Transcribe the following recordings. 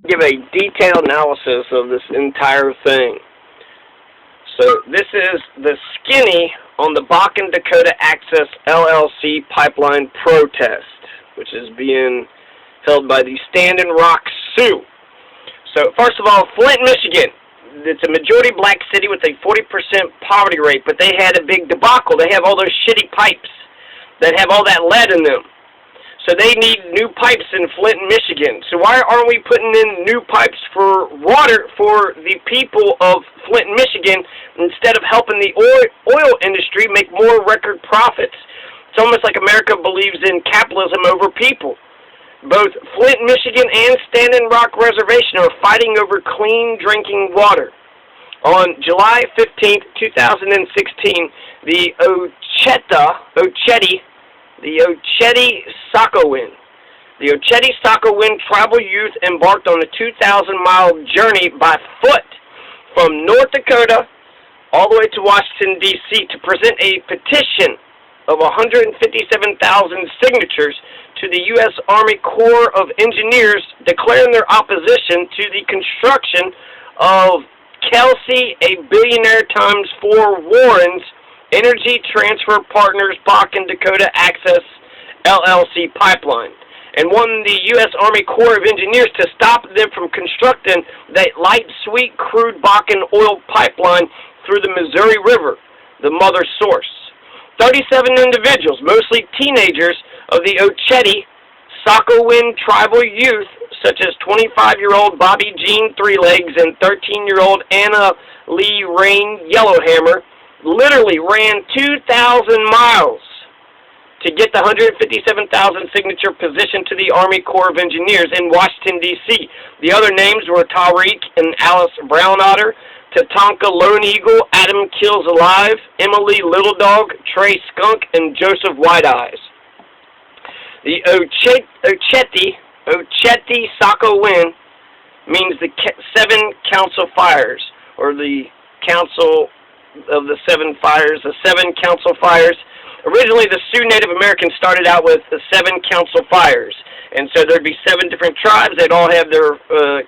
Give a detailed analysis of this entire thing. So this is the skinny on the Bakken-Dakota-Access-LLC pipeline protest, which is being held by the Standing Rock Sioux. So first of all, Flint, Michigan. It's a majority black city with a 40% poverty rate, but they had a big debacle. They have all those shitty pipes that have all that lead in them. So they need new pipes in Flint, Michigan. So why aren't we putting in new pipes for water for the people of Flint, Michigan, instead of helping the oil industry make more record profits? It's almost like America believes in capitalism over people. Both Flint, Michigan and Standing Rock Reservation are fighting over clean drinking water. On July 15th, 2016, the Ocheti-Sakowin tribal youth embarked on a 2,000-mile journey by foot from North Dakota all the way to Washington, D.C. to present a petition of 157,000 signatures to the U.S. Army Corps of Engineers declaring their opposition to the construction of Kelsey, a billionaire times 4 Warren's Energy Transfer Partners Bakken-Dakota-Access-LLC pipeline, and won the U.S. Army Corps of Engineers to stop them from constructing that light sweet crude Bakken oil pipeline through the Missouri River, the mother source. 37 individuals, mostly teenagers, of the Ocheti-Sakowin tribal youth, such as 25-year-old Bobby Jean Threelegs and 13-year-old Anna Lee Rain Yellowhammer, literally ran 2,000 miles to get the 157,000 signature position to the Army Corps of Engineers in Washington, D.C. The other names were Tariq and Alice Brownotter, Tatanka Lone Eagle, Adam Kills Alive, Emily Little Dog, Trey Skunk, and Joseph White Eyes. The Ocheti-Sakowin means the 7 council fires, or the council of the 7 fires, the 7 council fires. Originally, the Sioux Native Americans started out with the 7 council fires, and so there'd be 7 different tribes. They'd all have their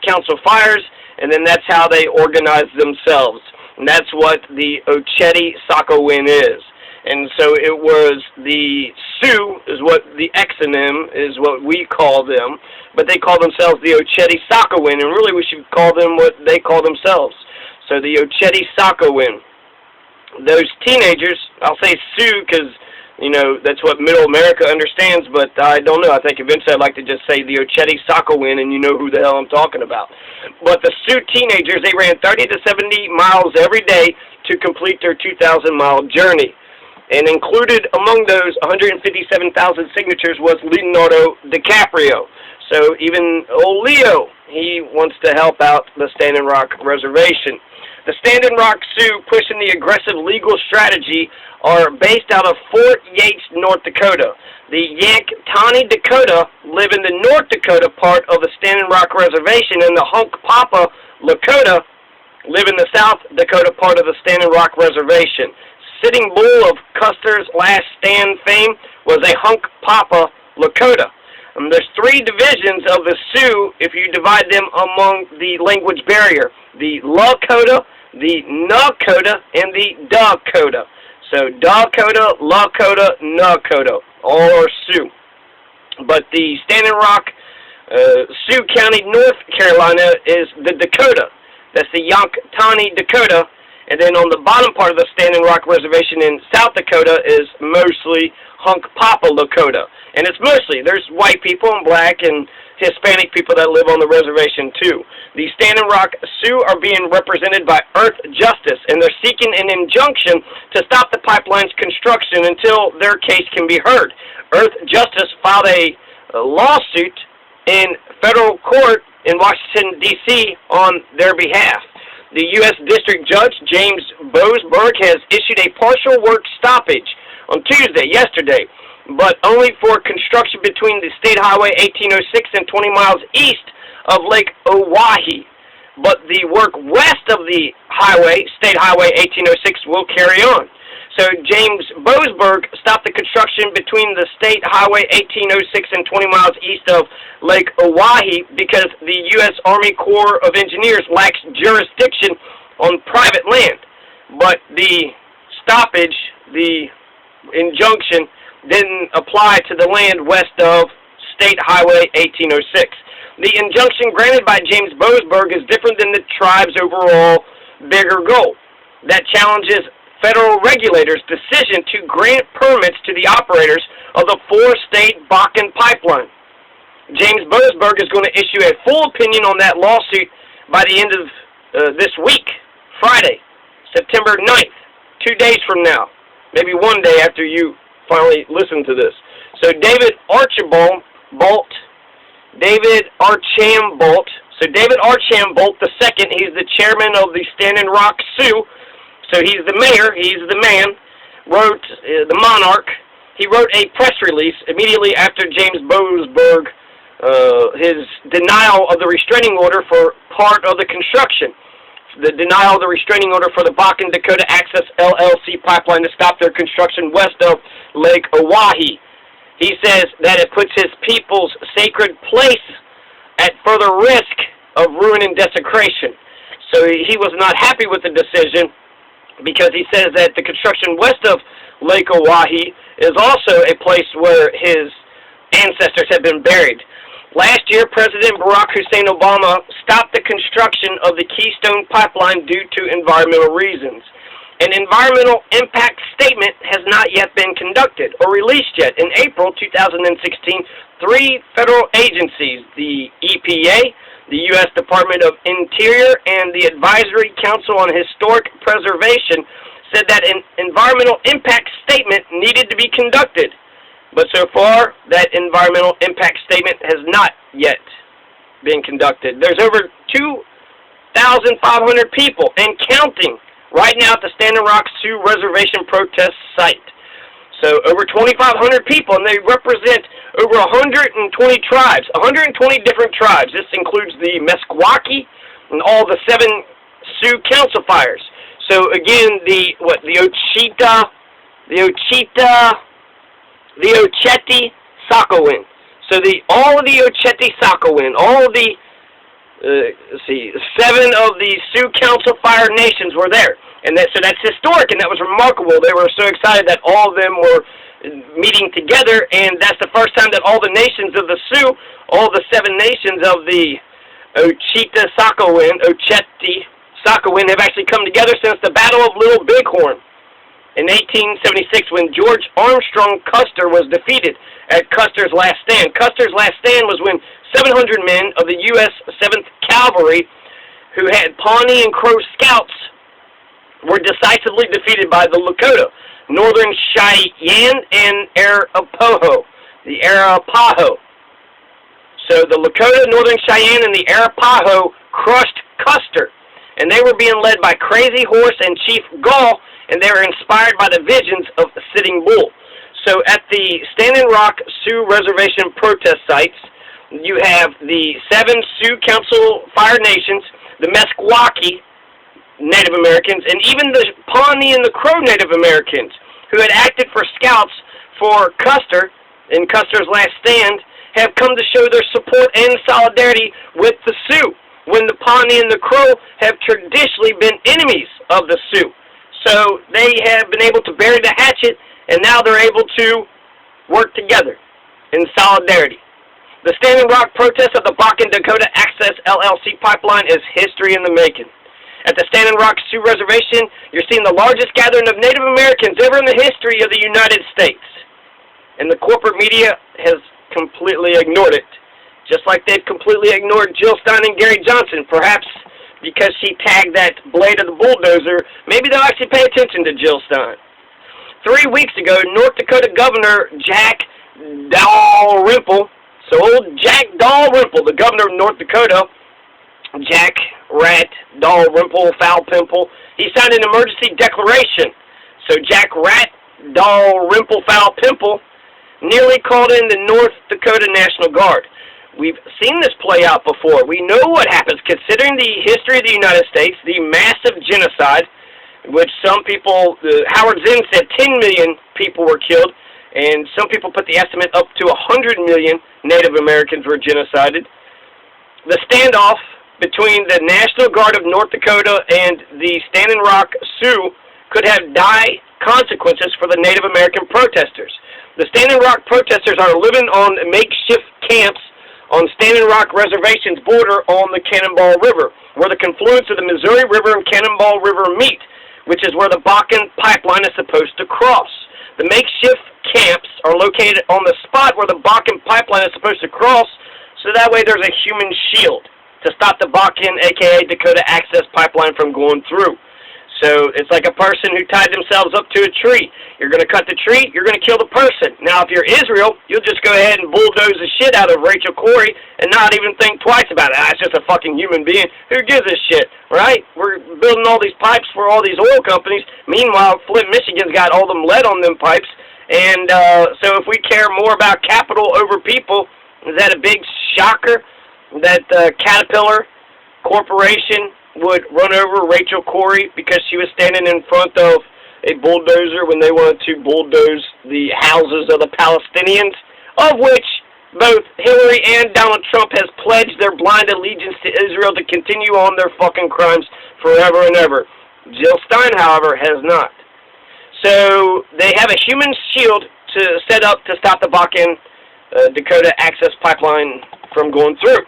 council fires, and then that's how they organized themselves. And that's what the Ocheti-Sakowin is. And so it was the Sioux is what the exonym is, what we call them, but they call themselves the Ocheti-Sakowin, and really we should call them what they call themselves. So the Ocheti-Sakowin. Those teenagers, I'll say Sioux because, you know, that's what middle America understands, but I don't know. I think eventually I'd like to just say the Ocheti-Sakowin, and you know who the hell I'm talking about. But the Sioux teenagers, they ran 30 to 70 miles every day to complete their 2,000-mile journey. And included among those 157,000 signatures was Leonardo DiCaprio. So even old Leo, he wants to help out the Standing Rock Reservation. The Standing Rock Sioux pushing the aggressive legal strategy are based out of Fort Yates, North Dakota. The Yanktonai Dakota live in the North Dakota part of the Standing Rock Reservation, and the Hunkpapa Lakota live in the South Dakota part of the Standing Rock Reservation. Sitting Bull of Custer's Last Stand fame was a Hunkpapa Lakota. There's 3 divisions of the Sioux if you divide them among the language barrier. The Lakota, the Nakota, and the Dakota. So Dakota, Lakota, Nakota, all are Sioux. But the Standing Rock, Sioux County, North Carolina is the Dakota. That's the Yanktonai Dakota. And then on the bottom part of the Standing Rock Reservation in South Dakota is mostly Hunkpapa Lakota. And it's mostly, there's white people and black and Hispanic people that live on the reservation too. The Standing Rock Sioux are being represented by Earth Justice, and they're seeking an injunction to stop the pipeline's construction until their case can be heard. Earth Justice filed a lawsuit in federal court in Washington, D.C. on their behalf. The U.S. District Judge, James Boasberg, has issued a partial work stoppage on Tuesday, yesterday, but only for construction between the State Highway 1806 and 20 miles east of Lake Oahe. But the work west of the highway, State Highway 1806, will carry on. So James Boasberg stopped the construction between the State Highway 1806 and 20 miles east of Lake Oahe because the U.S. Army Corps of Engineers lacks jurisdiction on private land. But the stoppage, the injunction, didn't apply to the land west of State Highway 1806. The injunction granted by James Boasberg is different than the tribe's overall bigger goal that challenges federal regulators' decision to grant permits to the operators of the four-state Bakken pipeline. James Boasberg is going to issue a full opinion on that lawsuit by the end of this week, Friday, September 9th, 2 days from now, maybe one day after you finally listen to this. So David Archambault, David Archambault II, he's the chairman of the Standing Rock Sioux. So he's the mayor, he's the man, wrote, the monarch, he wrote a press release immediately after James Boasberg, his denial of the restraining order for part of the construction, the denial of the restraining order for the Bakken-Dakota-Access-LLC pipeline to stop their construction west of Lake Oahe. He says that it puts his people's sacred place at further risk of ruin and desecration. So he was not happy with the decision, because he says that the construction west of Lake Oahe is also a place where his ancestors have been buried. Last year, President Barack Hussein Obama stopped the construction of the Keystone Pipeline due to environmental reasons. An environmental impact statement has not yet been conducted or released yet. In April 2016, 3 federal agencies, the EPA, the U.S. Department of Interior, and the Advisory Council on Historic Preservation, said that an environmental impact statement needed to be conducted. But so far, that environmental impact statement has not yet been conducted. There's over 2,500 people and counting right now at the Standing Rock Sioux Reservation protest site. So over 2,500 people, and they represent over 120 tribes, 120 different tribes. This includes the Meskwaki and all the 7 Sioux council fires. So again, the Ocheta, the Ocheti Sakowin. So all of the Ocheti Sakowin, all of the 7 of the Sioux Council Fire Nations were there. And so that's historic, and that was remarkable. They were so excited that all of them were meeting together, and that's the first time that all the nations of the Sioux, all the 7 nations of the Ocheti Sakowin, have actually come together since the Battle of Little Bighorn in 1876, when George Armstrong Custer was defeated at Custer's Last Stand. Custer's Last Stand was when 700 men of the U.S. 7th Cavalry, who had Pawnee and Crow scouts, were decisively defeated by the Lakota, Northern Cheyenne, and Arapaho. So the Lakota, Northern Cheyenne, and the Arapaho crushed Custer, and they were being led by Crazy Horse and Chief Gall, and they were inspired by the visions of the Sitting Bull. So at the Standing Rock Sioux Reservation protest sites, you have the 7 Sioux Council Fire Nations, the Meskwaki Native Americans, and even the Pawnee and the Crow Native Americans, who had acted for scouts for Custer in Custer's Last Stand, have come to show their support and solidarity with the Sioux, when the Pawnee and the Crow have traditionally been enemies of the Sioux. So they have been able to bury the hatchet, and now they're able to work together in solidarity. The Standing Rock protest of the Bakken-Dakota-Access-LLC pipeline is history in the making. At the Standing Rock Sioux Reservation, you're seeing the largest gathering of Native Americans ever in the history of the United States. And the corporate media has completely ignored it. Just like they've completely ignored Jill Stein and Gary Johnson, perhaps because she tagged that blade of the bulldozer. Maybe they'll actually pay attention to Jill Stein. 3 weeks ago, North Dakota Governor Jack Dalrymple, so old Jack Dalrymple, the governor of North Dakota, Jack Rat Dalrymple Foul Pimple, he signed an emergency declaration. So Jack Rat Dalrymple Foul Pimple nearly called in the North Dakota National Guard. We've seen this play out before. We know what happens, considering the history of the United States, the massive genocide which some people, Howard Zinn said 10 million people were killed, and some people put the estimate up to 100 million Native Americans were genocided. The standoff between the National Guard of North Dakota and the Standing Rock Sioux could have dire consequences for the Native American protesters. The Standing Rock protesters are living on makeshift camps on Standing Rock Reservation's border on the Cannonball River, where the confluence of the Missouri River and Cannonball River meet, which is where the Bakken pipeline is supposed to cross. The makeshift camps are located on the spot where the Bakken pipeline is supposed to cross, so that way there's a human shield to stop the Bakken, aka Dakota Access Pipeline, from going through. So it's like a person who tied themselves up to a tree. You're going to cut the tree, you're going to kill the person. Now, if you're Israel, you'll just go ahead and bulldoze the shit out of Rachel Corrie and not even think twice about it. It's just a fucking human being. Who gives a shit, right? We're building all these pipes for all these oil companies. Meanwhile, Flint, Michigan's got all them lead on them pipes. And so if we care more about capital over people, is that a big shocker that Caterpillar Corporation would run over Rachel Corrie because she was standing in front of a bulldozer when they wanted to bulldoze the houses of the Palestinians, of which both Hillary and Donald Trump has pledged their blind allegiance to Israel to continue on their fucking crimes forever and ever. Jill Stein, however, has not. So they have a human shield to set up to stop the Bakken-Dakota Access Pipeline from going through.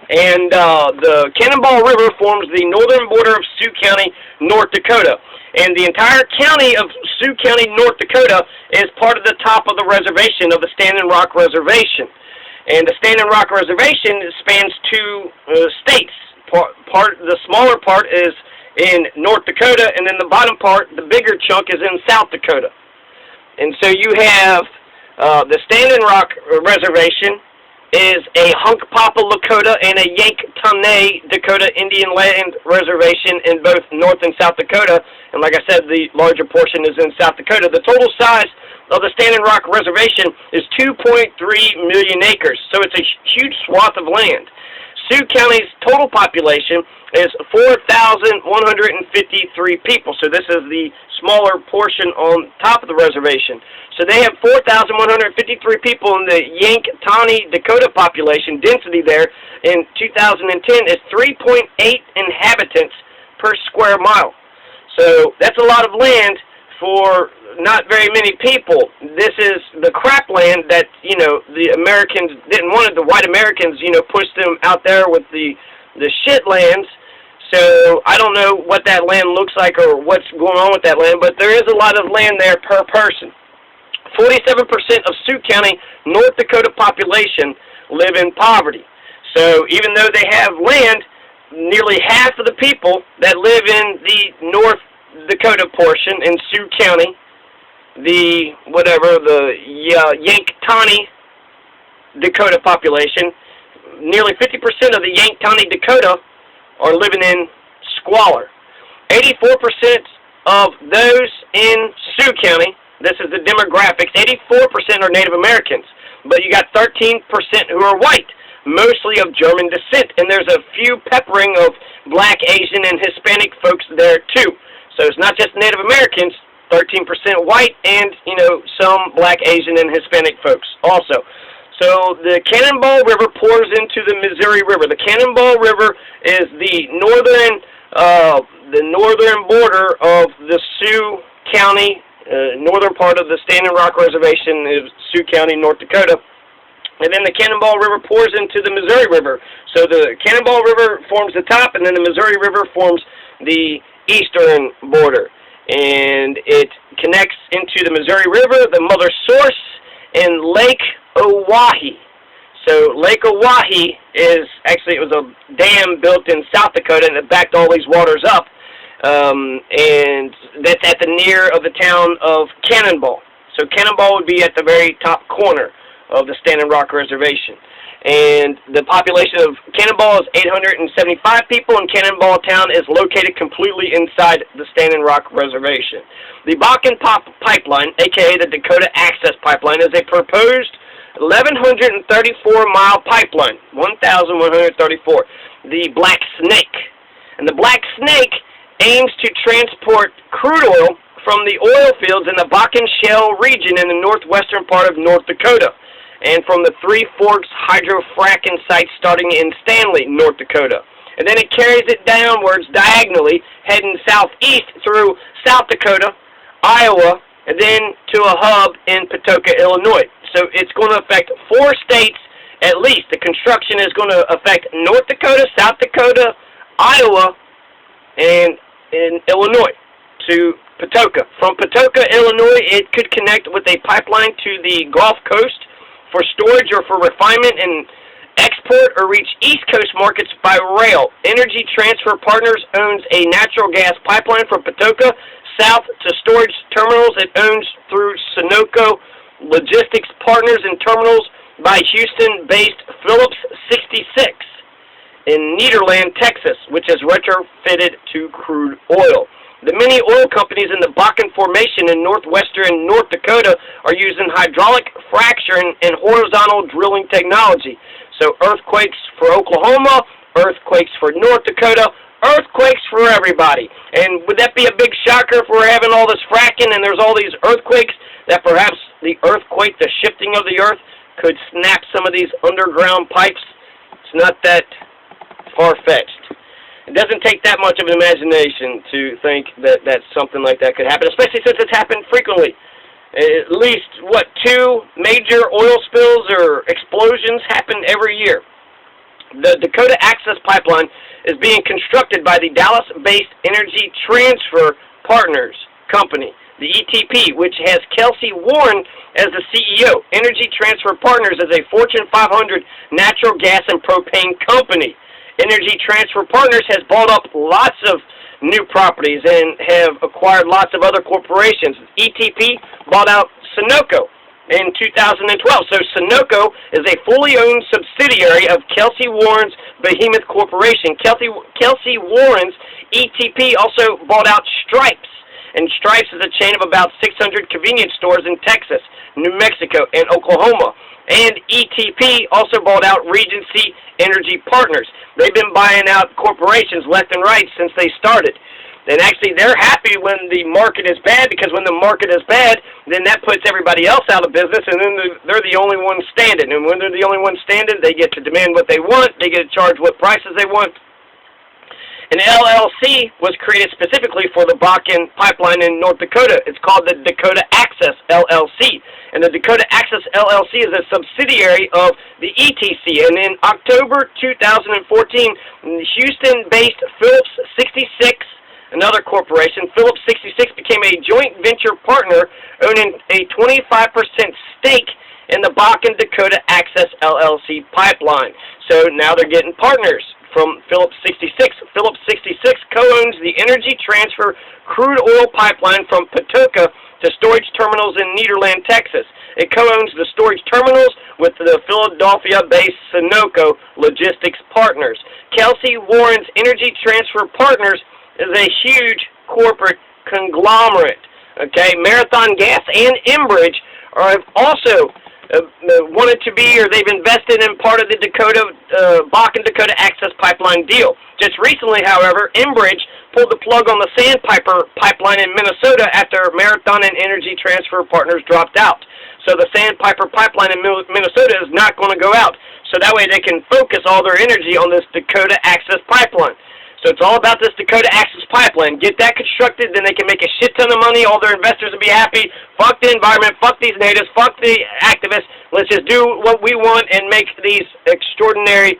And the Cannonball River forms the northern border of Sioux County, North Dakota. And the entire county of Sioux County, North Dakota is part of the top of the reservation of the Standing Rock Reservation. And the Standing Rock Reservation spans two states. The smaller part is in North Dakota, and then the bottom part, the bigger chunk, is in South Dakota. And so you have the Standing Rock Reservation is a Hunkpapa Lakota and a Yanktonai Dakota Indian land reservation in both North and South Dakota. And like I said, the larger portion is in South Dakota. The total size of the Standing Rock Reservation is 2.3 million acres, so it's a huge swath of land. Sioux County's total population is 4,153 people, so this is the smaller portion on top of the reservation. So they have 4,153 people, in the Yanktonai Dakota population density there in 2010 is 3.8 inhabitants per square mile. So that's a lot of land for not very many people. This is the crap land that, the Americans didn't want it. The white Americans, pushed them out there with the shit lands. So I don't know what that land looks like or what's going on with that land, but there is a lot of land there per person. 47% of Sioux County, North Dakota population live in poverty. So even though they have land, nearly half of the people that live in the North Dakota portion in Sioux County, the Yanktonai Dakota population, nearly 50% of the Yanktonai Dakota are living in squalor. 84% of those in Sioux County, this is the demographics, 84% are Native Americans, but you got 13% who are white, mostly of German descent, and there's a few peppering of black, Asian, and Hispanic folks there too. So it's not just Native Americans, 13% white, and, some black, Asian, and Hispanic folks also. So the Cannonball River pours into the Missouri River. The Cannonball River is the northern border of the Sioux County, northern part of the Standing Rock Reservation is Sioux County, North Dakota. And then the Cannonball River pours into the Missouri River. So the Cannonball River forms the top, and then the Missouri River forms the eastern border. And it connects into the Missouri River, the mother source, and Lake Oahe. So Lake Oahe is, actually it was a dam built in South Dakota, and it backed all these waters up. And that's at the near of the town of Cannonball. So Cannonball would be at the very top corner of the Standing Rock Reservation. And the population of Cannonball is 875 people, and Cannonball Town is located completely inside the Standing Rock Reservation. The Bakken Pipeline, aka the Dakota Access Pipeline, is a proposed 1,134-mile pipeline, 1,134, the Black Snake. And the Black Snake aims to transport crude oil from the oil fields in the Bakken Shale region in the northwestern part of North Dakota, and from the Three Forks hydrofracking site starting in Stanley, North Dakota. And then it carries it downwards diagonally, heading southeast through South Dakota, Iowa, and then to a hub in Patoka, Illinois. So it's going to affect 4 states at least. The construction is going to affect North Dakota, South Dakota, Iowa, and in Illinois to Patoka. From Patoka, Illinois, it could connect with a pipeline to the Gulf Coast for storage or for refinement and export, or reach East Coast markets by rail. Energy Transfer Partners owns a natural gas pipeline from Patoka south to storage terminals it owns through Sunoco Logistics Partners and terminals by Houston-based Phillips 66 in Nederland, Texas, which is retrofitted to crude oil. The many oil companies in the Bakken Formation in northwestern North Dakota are using hydraulic fracturing and horizontal drilling technology. So earthquakes for Oklahoma, earthquakes for North Dakota, earthquakes for everybody. And would that be a big shocker if we're having all this fracking and there's all these earthquakes, that perhaps the earthquake, the shifting of the earth, could snap some of these underground pipes? It's not that far-fetched. It doesn't take that much of an imagination to think that something like that could happen, especially since it's happened frequently. At least, 2 major oil spills or explosions happen every year. The Dakota Access Pipeline is being constructed by the Dallas-based Energy Transfer Partners Company, the ETP, which has Kelsey Warren as the CEO. Energy Transfer Partners is a Fortune 500 natural gas and propane company. Energy Transfer Partners has bought up lots of new properties and have acquired lots of other corporations. ETP bought out Sunoco in 2012. So Sunoco is a fully owned subsidiary of Kelsey Warren's Behemoth Corporation. Kelsey Warren's ETP also bought out Stripes. And Stripes is a chain of about 600 convenience stores in Texas, New Mexico, and Oklahoma. And ETP also bought out Regency Energy Partners. They've been buying out corporations left and right since they started. And actually, they're happy when the market is bad, because when the market is bad, then that puts everybody else out of business, and then they're the only ones standing. And when they're the only ones standing, they get to demand what they want. They get to charge what prices they want. An LLC was created specifically for the Bakken pipeline in North Dakota. It's called the Dakota-Access-LLC. And the Dakota-Access-LLC is a subsidiary of the ETC. And in October 2014, Houston-based Phillips 66, another corporation, Phillips 66 became a joint venture partner owning a 25% stake in the Bakken-Dakota-Access-LLC pipeline. So now they're getting partners from Phillips 66. Phillips 66 co-owns the Energy Transfer crude oil pipeline from Patoka to storage terminals in Nederland, Texas. It co-owns the storage terminals with the Philadelphia-based Sunoco Logistics Partners. Kelsey Warren's Energy Transfer Partners is a huge corporate conglomerate. Okay, Marathon Gas and Enbridge have also wanted to be, or they've invested in part of the Bakken-Dakota-Access Pipeline deal. Just recently, however, Enbridge pulled the plug on the Sandpiper Pipeline in Minnesota after Marathon and Energy Transfer Partners dropped out. So the Sandpiper Pipeline in Minnesota is not going to go out. So that way they can focus all their energy on this Dakota Access Pipeline. So it's all about this Dakota Access Pipeline. Get that constructed, then they can make a shit ton of money. All their investors will be happy. Fuck the environment. Fuck these natives. Fuck the activists. Let's just do what we want and make these extraordinary,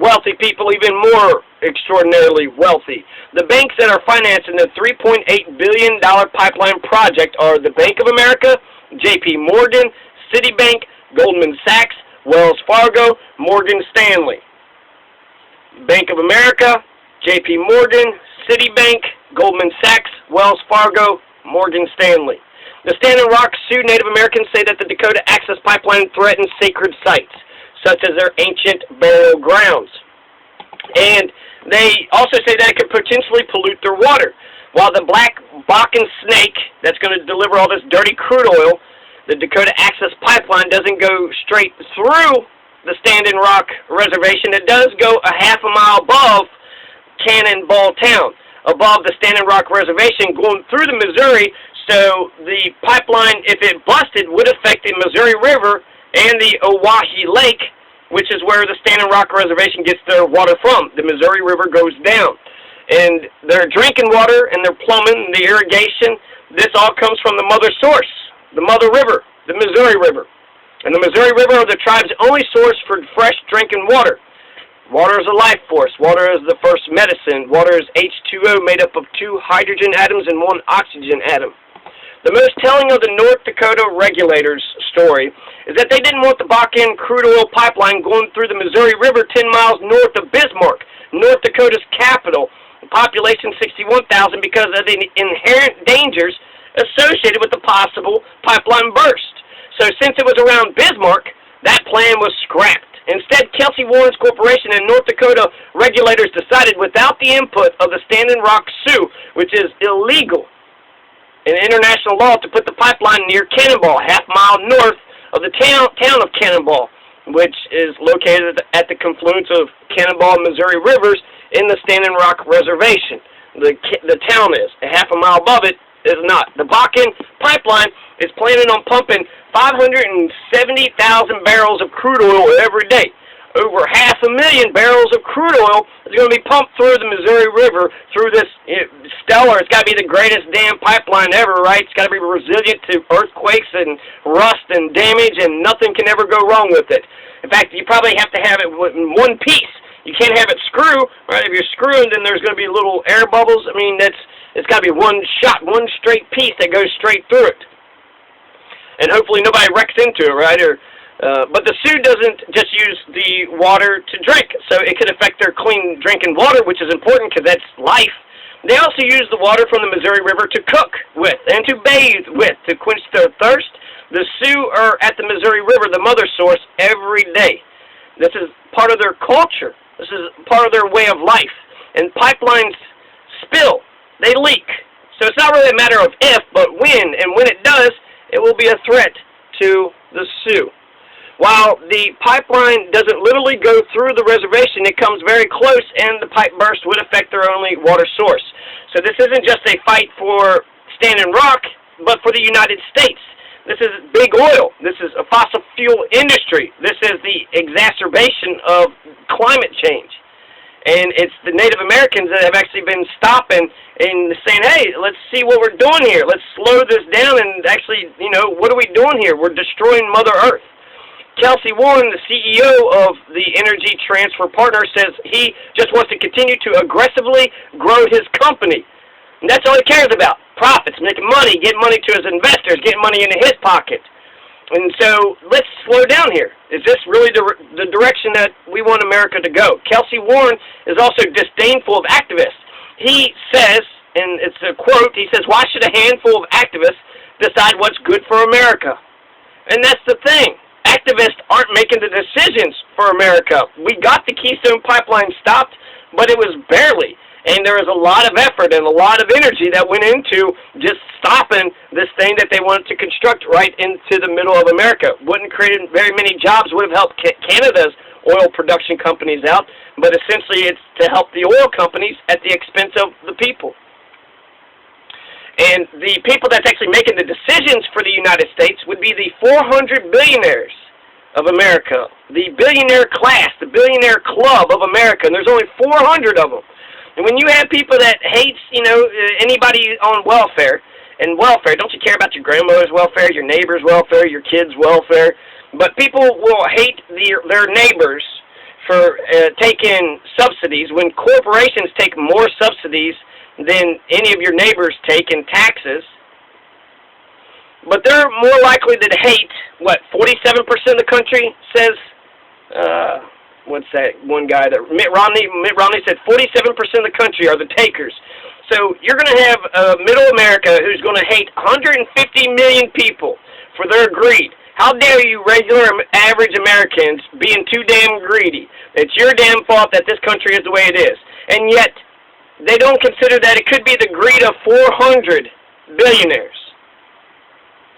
wealthy people even more extraordinarily wealthy. The banks that are financing the $3.8 billion pipeline project are the Bank of America, J.P. Morgan, Citibank, Goldman Sachs, Wells Fargo, Morgan Stanley. Bank of America, J.P. Morgan, Citibank, Goldman Sachs, Wells Fargo, Morgan Stanley. The Standing Rock Sioux Native Americans say that the Dakota Access Pipeline threatens sacred sites, such as their ancient burial grounds. And they also say that it could potentially pollute their water. While the black Bakken snake that's going to deliver all this dirty crude oil, the Dakota Access Pipeline doesn't go straight through the Standing Rock Reservation. It does go a half a mile above Cannonball Town. above the Standing Rock Reservation going through the Missouri, so the pipeline, if it busted, would affect the Missouri River and the Owyhee Lake, which is where the Standing Rock Reservation gets their water from. The Missouri River goes down. And their drinking water and their plumbing, the irrigation, this all comes from the mother source, the mother river, the Missouri River. And the Missouri River are the tribe's only source for fresh drinking water. Water is a life force. Water is the first medicine. Water is H2O, made up of 2 hydrogen atoms and 1 oxygen atom. The most telling of the North Dakota regulators' story is that they didn't want the Bakken crude oil pipeline going through the Missouri River 10 miles north of Bismarck, North Dakota's capital, population 61,000, because of the inherent dangers associated with the possible pipeline burst. So since it was around Bismarck, that plan was scrapped. Instead, Kelsey Warren's corporation and North Dakota regulators decided, without the input of the Standing Rock Sioux, which is illegal in international law, to put the pipeline near Cannonball, half-mile north of the town of Cannonball, which is located at the confluence of Cannonball and Missouri rivers in the Standing Rock Reservation. The town is. A half a mile above it is not. The Bakken pipeline is planning on pumping 570,000 barrels of crude oil every day. Over 500,000 barrels of crude oil is going to be pumped through the Missouri River through this stellar. It's got to be the greatest damn pipeline ever, right? It's got to be resilient to earthquakes and rust and damage, and nothing can ever go wrong with it. In fact, you probably have to have it in one piece. You can't have it screw, right? If you're screwing, then there's going to be little air bubbles. I mean, it's got to be one shot, one straight piece that goes straight through it. And hopefully nobody wrecks into it, right? But the Sioux doesn't just use the water to drink, so it could affect their clean drinking water, which is important because that's life. They also use the water from the Missouri River to cook with and to bathe with, to quench their thirst. The Sioux are at the Missouri River, the mother source, every day. This is part of their culture. This is part of their way of life. And pipelines spill. They leak. So it's not really a matter of if, but when. And when it does, it will be a threat to the Sioux. While the pipeline doesn't literally go through the reservation, it comes very close, and the pipe burst would affect their only water source. So this isn't just a fight for Standing Rock, but for the United States. This is big oil. This is a fossil fuel industry. This is the exacerbation of climate change. And it's the Native Americans that have actually been stopping and saying, hey, let's see what we're doing here. Let's slow this down and actually, what are we doing here? We're destroying Mother Earth. Kelsey Warren, the CEO of the Energy Transfer Partner, says he just wants to continue to aggressively grow his company. And that's all he cares about. Profits, making money, getting money to his investors, getting money into his pocket. And so let's slow down here. Is this really the direction that we want America to go? Kelsey Warren is also disdainful of activists. He says, and it's a quote, he says, why should a handful of activists decide what's good for America? And that's the thing. Activists aren't making the decisions for America. We got the Keystone Pipeline stopped, but it was barely. And there was a lot of effort and a lot of energy that went into just stopping this thing that they wanted to construct right into the middle of America. Wouldn't create very many jobs, would have helped Canada's oil production companies out, but essentially it's to help the oil companies at the expense of the people. And the people that's actually making the decisions for the United States would be the 400 billionaires of America, the billionaire class, the billionaire club of America, and there's only 400 of them. And when you have people that hates, anybody on welfare, and welfare, don't you care about your grandmother's welfare, your neighbor's welfare, your kid's welfare? But people will hate their neighbors for taking subsidies when corporations take more subsidies than any of your neighbors take in taxes. But they're more likely to hate, 47% of the country says, what's that one guy that Mitt Romney said 47% of the country are the takers. So you're going to have middle America who's going to hate 150 million people for their greed. How dare you regular average Americans being too damn greedy? It's your damn fault that this country is the way it is. And yet they don't consider that it could be the greed of 400 billionaires.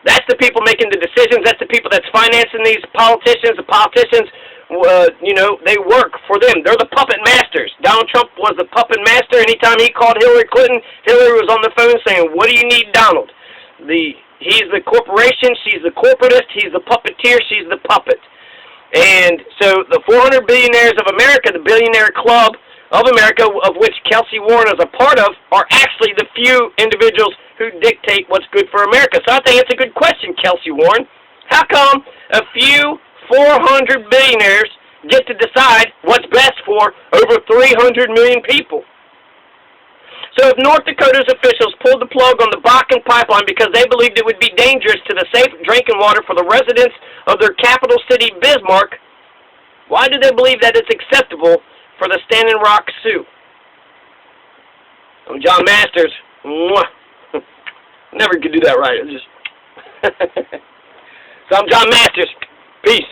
That's the people making the decisions. That's the people that's financing these politicians. The politicians, they work for them. They're the puppet masters. Donald Trump was the puppet Master, anytime he called Hillary Clinton, Hillary was on the phone saying, "What do you need, Donald?" He's the corporation, she's the corporatist, he's the puppeteer, she's the puppet. And so the 400 billionaires of America, the Billionaire Club of America, of which Kelsey Warren is a part of, are actually the few individuals who dictate what's good for America. So I think it's a good question, Kelsey Warren. How come a few 400 billionaires get to decide what's best for over 300 million people? So if North Dakota's officials pulled the plug on the Bakken pipeline because they believed it would be dangerous to the safe drinking water for the residents of their capital city, Bismarck, why do they believe that it's acceptable for the Standing Rock Sioux? I'm John Masters. Mwah. Never could do that right. So I'm John Masters. Peace.